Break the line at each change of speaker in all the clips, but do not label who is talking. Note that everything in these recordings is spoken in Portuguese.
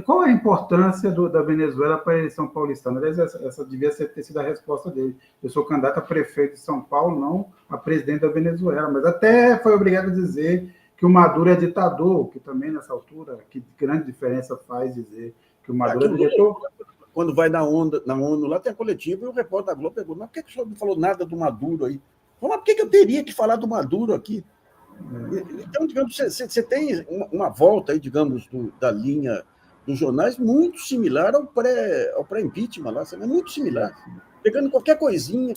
qual a importância da Venezuela para a eleição paulistana? Aliás, essa devia ter sido a resposta dele. Eu sou candidato a prefeito de São Paulo, não a presidente da Venezuela, mas até foi obrigado a dizer que o Maduro é ditador, que também nessa altura, que grande diferença faz dizer que o Maduro é diretor.
Quando vai na ONU, lá tem a coletiva, e o repórter da Globo pergunta, mas por que o senhor não falou nada do Maduro aí? Mas por que eu teria que falar do Maduro aqui? Então, digamos, você tem uma volta aí, digamos, da linha dos jornais muito similar ao pré-impeachment lá, é muito similar. Pegando qualquer coisinha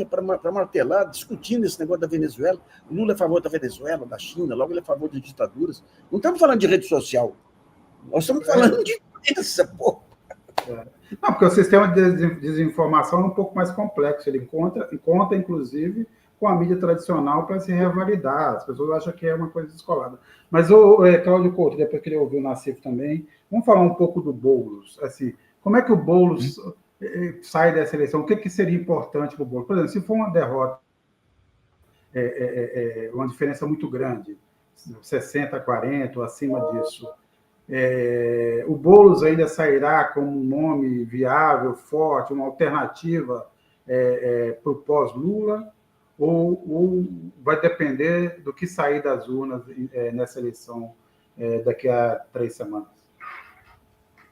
para martelar, discutindo esse negócio da Venezuela. O Lula é a favor da Venezuela, da China, logo ele é a favor de ditaduras. Não estamos falando de rede social. Nós estamos falando de doença, pô.
Não, porque o sistema de desinformação é um pouco mais complexo. Ele conta inclusive, com a mídia tradicional para se revalidar. As pessoas acham que é uma coisa descolada. Mas, Cláudio Couto, depois que ele ouviu o Nassif também, vamos falar um pouco do Boulos. Assim, como é que o Boulos sai dessa eleição? O que seria importante para o Boulos? Por exemplo, se for uma derrota, uma diferença muito grande, 60-40 ou acima disso, o Boulos ainda sairá como um nome viável, forte, uma alternativa para o pós-Lula, ou vai depender do que sair das urnas nessa eleição daqui a 3 semanas?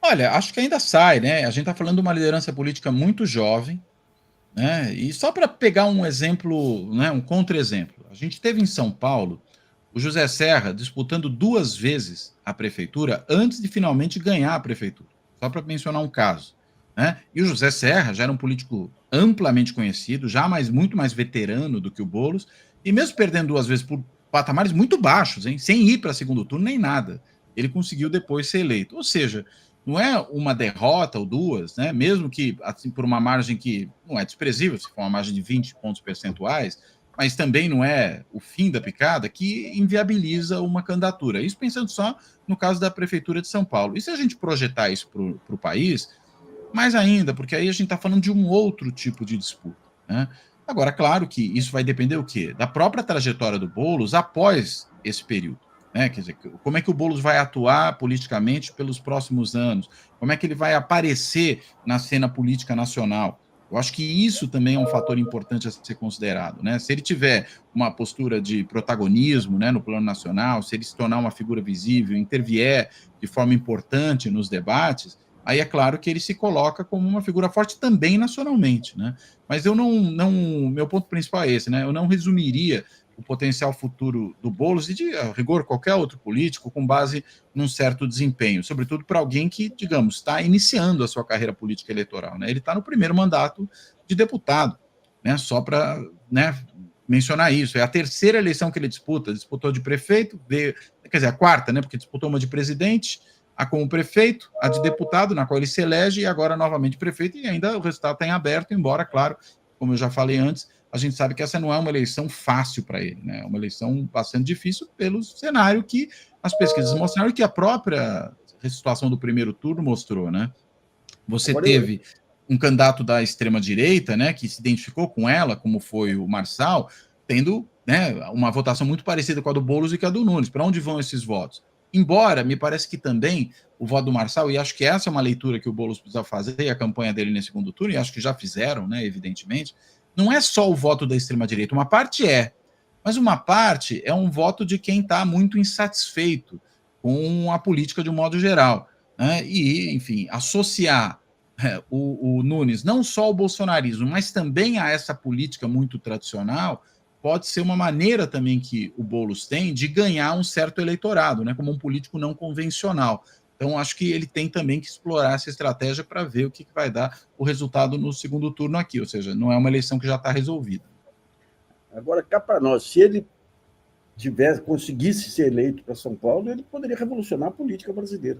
Olha, acho que ainda sai, né? A gente está falando de uma liderança política muito jovem, né? E só para pegar um exemplo, né, um contra-exemplo, a gente teve em São Paulo o José Serra disputando 2 vezes a prefeitura antes de finalmente ganhar a prefeitura. Só para mencionar um caso, né? E o José Serra já era um político amplamente conhecido, muito mais veterano do que o Boulos, e mesmo perdendo 2 vezes por patamares muito baixos, hein, sem ir para segundo turno nem nada, ele conseguiu depois ser eleito. Ou seja, não é uma derrota ou 2, né? Mesmo que assim, por uma margem que não é desprezível, se for uma margem de 20 pontos percentuais, mas também não é o fim da picada, que inviabiliza uma candidatura. Isso pensando só no caso da Prefeitura de São Paulo. E se a gente projetar isso para o país, mais ainda, porque aí a gente está falando de um outro tipo de disputa, né? Agora, claro que isso vai depender o quê? Da própria trajetória do Boulos após esse período, né? Quer dizer, como é que o Boulos vai atuar politicamente pelos próximos anos? Como é que ele vai aparecer na cena política nacional? Eu acho que isso também é um fator importante a ser considerado, né? Se ele tiver uma postura de protagonismo, né, no plano nacional, se ele se tornar uma figura visível, intervier de forma importante nos debates, aí é claro que ele se coloca como uma figura forte também nacionalmente, né? Mas meu ponto principal é esse, né? Eu não resumiria o potencial futuro do Boulos e, de a rigor, qualquer outro político com base num certo desempenho, sobretudo para alguém que, digamos, está iniciando a sua carreira política eleitoral, né? Ele está no primeiro mandato de deputado, né? Só para, né, mencionar isso. É a 3ª eleição que ele disputou de prefeito, quer dizer, a 4ª, né? Porque disputou uma de presidente, a como prefeito, a de deputado, na qual ele se elege, e agora novamente prefeito, e ainda o resultado está em aberto, embora, claro, como eu já falei antes, a gente sabe que essa não é uma eleição fácil para ele, né? É uma eleição bastante difícil pelo cenário que as pesquisas mostraram e que a própria situação do primeiro turno mostrou, né? Você teve um candidato da extrema-direita, né, que se identificou com ela, como foi o Marçal, tendo, né, uma votação muito parecida com a do Boulos e com a do Nunes. Para onde vão esses votos? Embora, me parece que também o voto do Marçal, e acho que essa é uma leitura que o Boulos precisa fazer, e a campanha dele nesse segundo turno, e acho que já fizeram, né, evidentemente, não é só o voto da extrema-direita, uma parte mas uma parte é um voto de quem está muito insatisfeito com a política de um modo geral, né? E, enfim, associar o Nunes não só ao bolsonarismo, mas também a essa política muito tradicional, pode ser uma maneira também que o Boulos tem de ganhar um certo eleitorado, né, como um político não convencional. Então, acho que ele tem também que explorar essa estratégia para ver o que vai dar o resultado no segundo turno aqui, ou seja, não é uma eleição que já está resolvida.
Agora, cá para nós, se ele conseguisse ser eleito para São Paulo, ele poderia revolucionar a política brasileira.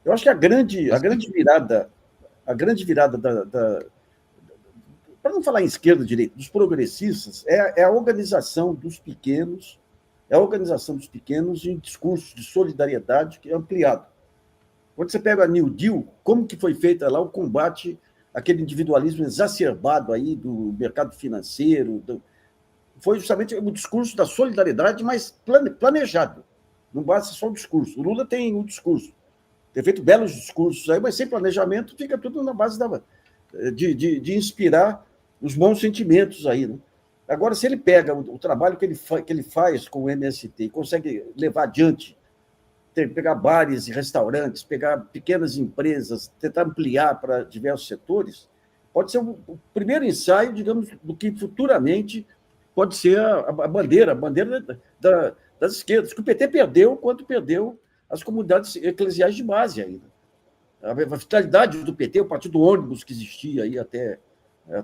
Eu acho que a grande virada para não falar em esquerda, direita, dos progressistas, é a organização dos pequenos, em discursos de solidariedade que é ampliado. Quando você pega a New Deal, como que foi feita lá o combate àquele individualismo exacerbado aí do mercado financeiro, foi justamente o discurso da solidariedade, mas planejado. Não basta só o discurso. O Lula tem o discurso, ter feito belos discursos aí, mas sem planejamento fica tudo na base de inspirar os bons sentimentos aí, né? Agora, se ele pega o trabalho que ele faz com o MST e consegue levar adiante, pegar bares e restaurantes, pegar pequenas empresas, tentar ampliar para diversos setores, pode ser o primeiro ensaio, digamos, do que futuramente pode ser a bandeira das esquerdas, que o PT perdeu quando perdeu as comunidades eclesiais de base ainda. A vitalidade do PT, o partido ônibus que existia aí até a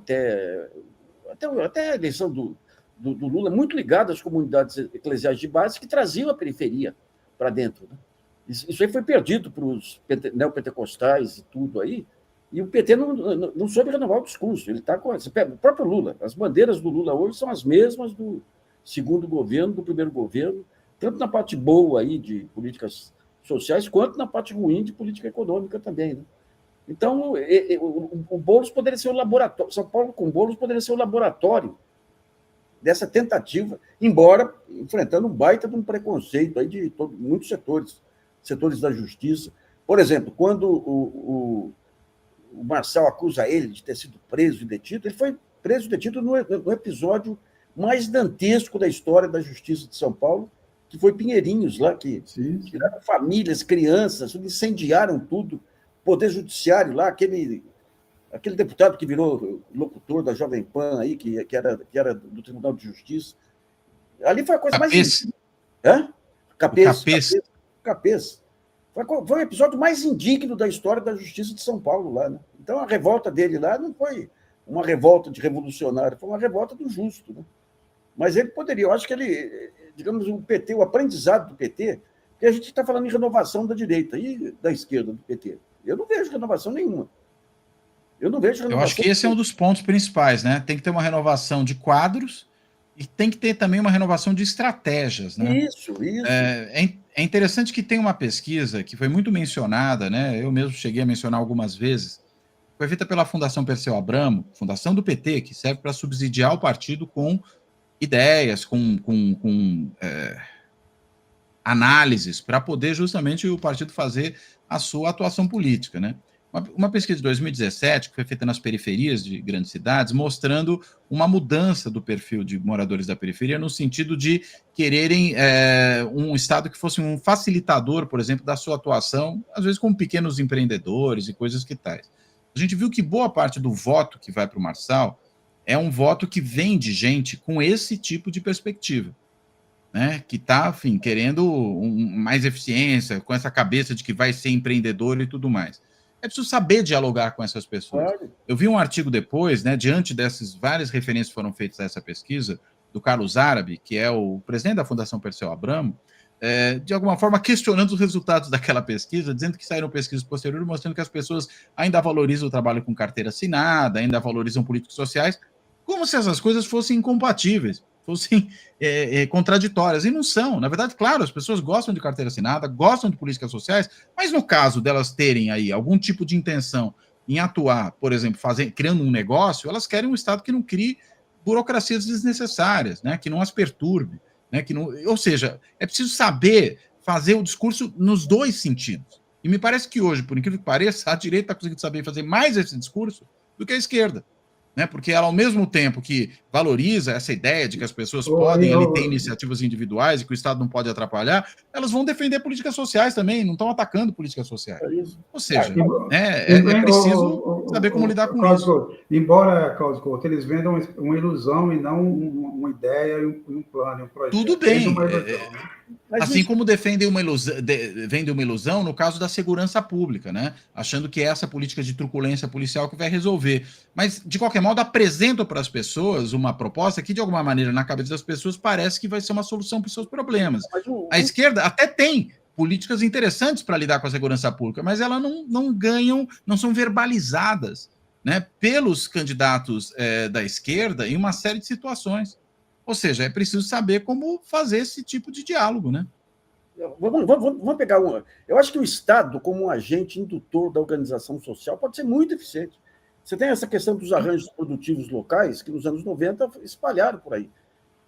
eleição do Lula, muito ligado às comunidades eclesiais de base que traziam a periferia para dentro, né? Isso aí foi perdido para os neopentecostais e tudo aí, e o PT não soube renovar o discurso. Ele está com o próprio Lula. As bandeiras do Lula hoje são as mesmas do segundo governo, do primeiro governo, tanto na parte boa aí de políticas sociais, quanto na parte ruim de política econômica também, né? Então, o Boulos poderia ser o laboratório, São Paulo com Boulos poderia ser o laboratório dessa tentativa, embora enfrentando um baita de um preconceito aí de muitos setores da justiça. Por exemplo, quando o Marçal acusa ele de ter sido preso e detido, ele foi preso e detido no episódio mais dantesco da história da justiça de São Paulo, que foi Pinheirinhos, lá, que tiraram famílias, crianças, incendiaram tudo, Poder Judiciário lá, aquele deputado que virou locutor da Jovem Pan aí, que era do Tribunal de Justiça. Ali foi a coisa mais... Hã? Capês. Foi o episódio mais indigno da história da Justiça de São Paulo lá, né? Então, a revolta dele lá não foi uma revolta de revolucionário, foi uma revolta do justo, né? Mas ele poderia, eu acho que ele, digamos, o aprendizado do PT, porque a gente está falando em renovação da direita e da esquerda do PT. Eu não vejo renovação nenhuma.
Eu acho que esse é um dos pontos principais, né? Tem que ter uma renovação de quadros e tem que ter também uma renovação de estratégias, né?
Isso.
É interessante que tem uma pesquisa que foi muito mencionada, né? Eu mesmo cheguei a mencionar algumas vezes. Foi feita pela Fundação Perseu Abramo, fundação do PT, que serve para subsidiar o partido com ideias, com análises, para poder justamente o partido fazer a sua atuação política, né? Uma pesquisa de 2017, que foi feita nas periferias de grandes cidades, mostrando uma mudança do perfil de moradores da periferia, no sentido de quererem um Estado que fosse um facilitador, por exemplo, da sua atuação, às vezes com pequenos empreendedores e coisas que tais. A gente viu que boa parte do voto que vai para o Marçal é um voto que vem de gente com esse tipo de perspectiva, né? Que está, enfim, querendo mais eficiência, com essa cabeça de que vai ser empreendedor e tudo mais. É preciso saber dialogar com essas pessoas. Claro. Eu vi um artigo depois, né, diante dessas várias referências que foram feitas a essa pesquisa, do Carlos Árabe, que é o presidente da Fundação Perseu Abramo, de alguma forma questionando os resultados daquela pesquisa, dizendo que saíram pesquisas posteriores mostrando que as pessoas ainda valorizam o trabalho com carteira assinada, ainda valorizam políticos sociais, como se essas coisas fossem incompatíveis, fossem contraditórias, e não são. Na verdade, claro, as pessoas gostam de carteira assinada, gostam de políticas sociais, mas no caso delas terem aí algum tipo de intenção em atuar, por exemplo, criando um negócio, elas querem um Estado que não crie burocracias desnecessárias, né, que não as perturbe, né, ou seja, é preciso saber fazer o discurso nos dois sentidos. E me parece que hoje, por incrível que pareça, a direita está conseguindo saber fazer mais esse discurso do que a esquerda, né? Porque ela, ao mesmo tempo que valoriza essa ideia de que as pessoas podem ali ter iniciativas individuais e que o Estado não pode atrapalhar, elas vão defender políticas sociais também, não estão atacando políticas sociais. Ou seja, é preciso saber como lidar com isso.
Embora, Carlos Couto, eles vendam uma ilusão e não uma ideia e um plano, um projeto.
Tudo bem. Assim como vendem uma ilusão no caso da segurança pública, né? Achando que é essa política de truculência policial que vai resolver. Mas, de qualquer modo, apresentam para as pessoas uma proposta que, de alguma maneira, na cabeça das pessoas, parece que vai ser uma solução para os seus problemas. A esquerda até tem políticas interessantes para lidar com a segurança pública, mas elas não ganham, não são verbalizadas, né, pelos candidatos da esquerda em uma série de situações. Ou seja, é preciso saber como fazer esse tipo de diálogo, né?
Vamos pegar uma. Eu acho que o Estado, como um agente indutor da organização social, pode ser muito eficiente. Você tem essa questão dos arranjos produtivos locais, que nos anos 90 espalharam por aí.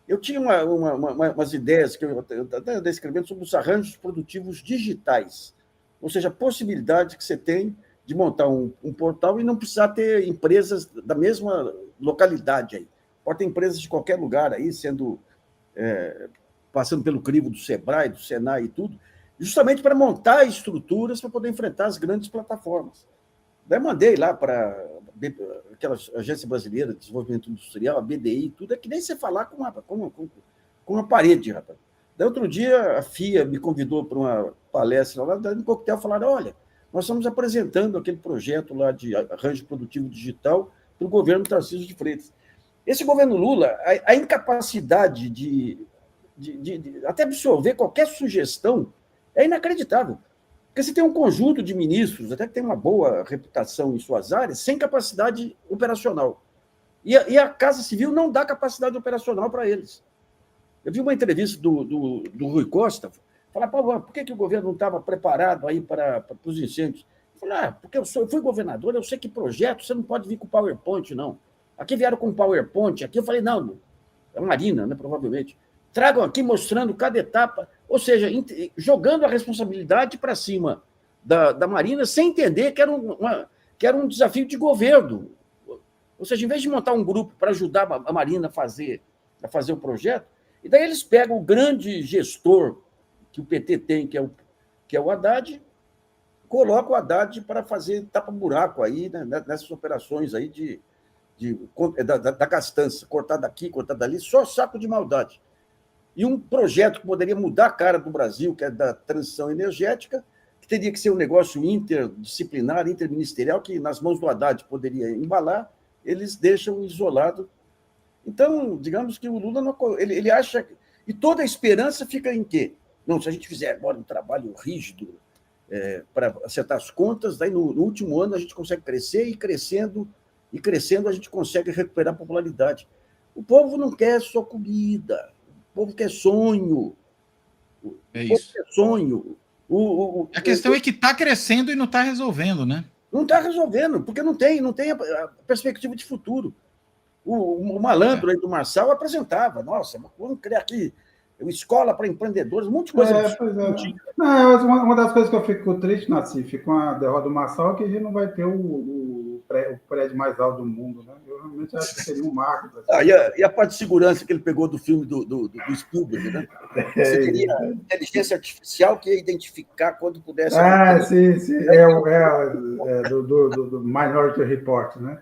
Eu tinha umas ideias que eu até escrevendo sobre os arranjos produtivos digitais. Ou seja, a possibilidade que você tem de montar um portal e não precisar ter empresas da mesma localidade aí. Pode ter empresas de qualquer lugar aí, passando pelo crivo do Sebrae, do Senai e tudo, justamente para montar estruturas para poder enfrentar as grandes plataformas. Daí mandei lá para aquela Agência Brasileira de Desenvolvimento Industrial, a BDI, tudo, é que nem você falar com uma parede, rapaz. Daí outro dia a FIA me convidou para uma palestra lá, daí no coquetel falaram, olha, nós estamos apresentando aquele projeto lá de arranjo produtivo digital para o governo Tarcísio de Freitas. Esse governo Lula, a incapacidade de até absorver qualquer sugestão é inacreditável. Porque você tem um conjunto de ministros, até que tem uma boa reputação em suas áreas, sem capacidade operacional. E a Casa Civil não dá capacidade operacional para eles. Eu vi uma entrevista do Rui Costa, falar, por que o governo não estava preparado aí para os incêndios? Eu falei, porque eu fui governador, eu sei que projeto, você não pode vir com PowerPoint, não. Aqui vieram com PowerPoint, aqui eu falei, não, a Marina, né, provavelmente. Tragam aqui mostrando cada etapa, ou seja, jogando a responsabilidade para cima da Marina, sem entender que era um desafio de governo. Ou seja, em vez de montar um grupo para ajudar a Marina a fazer o projeto, e daí eles pegam o grande gestor que o PT tem, que é o Haddad, colocam o Haddad para fazer tapa-buraco aí, né, nessas operações aí da gastança, cortar daqui, cortar dali, só saco de maldade. E um projeto que poderia mudar a cara do Brasil, que é da transição energética, que teria que ser um negócio interdisciplinar, interministerial, que nas mãos do Haddad poderia embalar, eles deixam isolado. Então, digamos que o Lula ele acha... E toda a esperança fica em quê? Não, se a gente fizer agora um trabalho rígido para acertar as contas, daí no último ano a gente consegue crescer e crescendo a gente consegue recuperar a popularidade. O povo não quer só comida, o povo quer sonho.
É isso.
Quer sonho.
A questão é que está crescendo e não está resolvendo, né?
Não está resolvendo, porque não tem a perspectiva de futuro. O malandro aí do Marçal apresentava, nossa, vamos criar aqui uma escola para empreendedores, um monte de coisa.
Não, uma das coisas que eu fico triste, Nassif, com a derrota do Marçal, é que a gente não vai ter o prédio mais alto do mundo, né? Eu realmente acho que seria um marco.
E a parte de segurança que ele pegou do filme do Spielberg, né? Você teria inteligência artificial que ia identificar quando pudesse...
Sim. Do Minority Report, né?